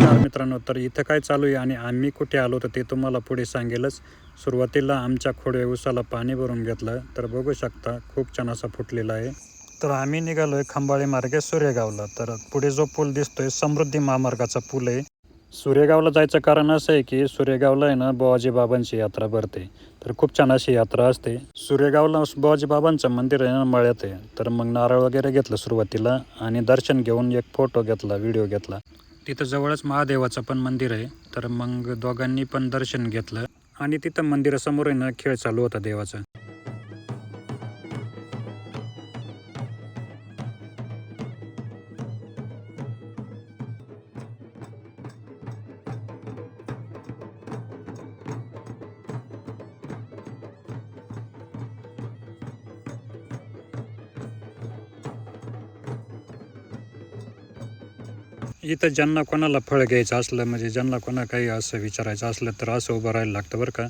नमस्कार मित्रांनो, तर इथं काय चालू आहे आणि आम्ही कुठे आलो तर ते तुम्हाला पुढे सांगेलच. सुरुवातीला आमच्या खोडवे उसाला पाणी भरून घेतलं तर बघू शकता खूप छान असा फुटलेला आहे. तर आम्ही निघालो आहे खंबाळे मार्गे सूर्यगावला. तर पुढे जो पूल दिसतोय समृद्धी महामार्गाचा पूल आहे. सूर्यगावला जायचं कारण असं आहे की सूर्यगावला आहे ना बुवाजी बाबांची यात्रा भरते. तर खूप छान अशी यात्रा असते. सूर्यगावला बुवाजी बाबांचं मंदिर आहे ना मळ्यात आहे. तर मग नारळ वगैरे घेतलं सुरुवातीला आणि दर्शन घेऊन एक फोटो घेतला, व्हिडिओ घेतला. तिथं जवळच महादेवाचं पण मंदिर आहे. तर मग दोघांनी पण दर्शन घेतलं आणि तिथं मंदिरासमोर आहे ना खेळ चालू होता देवाचा. इथं ज्यांना कोणाला फळ घ्यायचं असलं म्हणजे ज्यांना कोणा काही असं विचारायचं असलं तर असं उभं राहायला लागतं बरं का.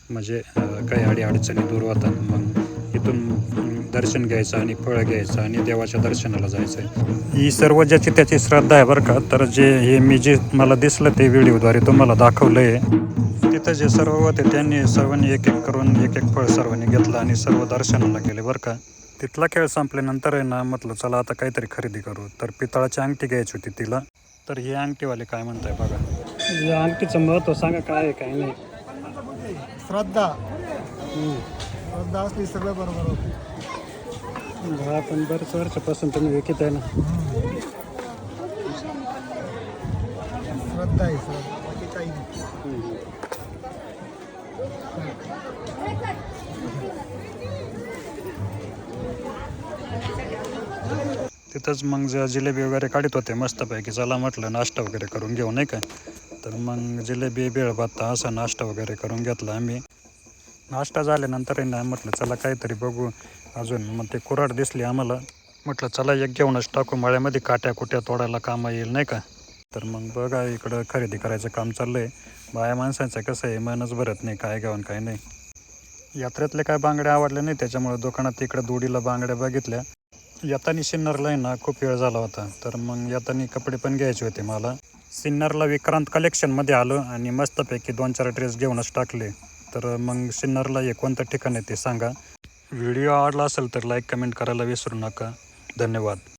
म्हणजे काही अडीअडचणी दूर होतात. मग इथून दर्शन घ्यायचं आणि फळं घ्यायचं आणि देवाच्या दर्शनाला जायचं. ही सर्व ज्याची त्याची श्रद्धा आहे बरं का. तर जे मला दिसलं ते व्हिडिओद्वारे तुम्हाला दाखवलं आहे. तिथं जे सर्व होते त्यांनी सर्वांनी एक एक करून एक एक फळ सर्वांनी घेतलं आणि सर्व दर्शनाला गेले बरं का. तिथला खेळ संपल्यानंतर आहे ना म्हटलं चला आता काहीतरी खरेदी करू. तर पितळाची अंगठी घ्यायची होती तिला. तर ही अंगठीवाले काय म्हणताय बघा. या अंगठीचं महत्त्व सांगा काय आहे काय नाही. श्रद्धा श्रद्धा असली सगळं बरोबर होतं. हा पण बरेच वर्षापासून तुम्ही विकत आहे ना. श्रद्धा आहे श्रद्धा, बाकी काही नाही. तिथंच मग जिलेबी वगैरे काढत होते मस्तपैकी. चला म्हटलं नाश्ता वगैरे करून घेऊ नाही का. तर मग जिलेबी भेळभत्ता असा नाश्ता वगैरे करून घेतला आम्ही. नाश्ता झाल्यानंतर आहे ना म्हटलं चला काहीतरी बघू अजून. मग ते कुऱ्हाड दिसली आम्हाला. म्हटलं चला एक घेऊनच टाकू, मळ्यामध्ये काट्या कुट्या तोडायला कामा येईल नाही का. तर मग बघा इकडं खरेदी करायचं काम चाललं आहे. बाया माणसांचं कसं आहे मनच भरत नाही काय घेऊन काय नाही. यात्रेतले काय बांगड्या आवडल्या नाही त्याच्यामुळे दुकानात इकडं दुडीला बांगड्या बघितल्या. येताना सिन्नरला आहे ना खूप वेळ झाला होता. तर मग येताना कपडे पण घ्यायचे होते मला. सिन्नरला विक्रांत कलेक्शनमध्ये आलो आणि मस्तपैकी 2-4 ड्रेस घेऊनच टाकले. तर मग सिन्नरला हे कोणतं ठिकाण आहे ते सांगा. व्हिडिओ आवडला असेल तर लाईक कमेंट करायला विसरू नका. धन्यवाद.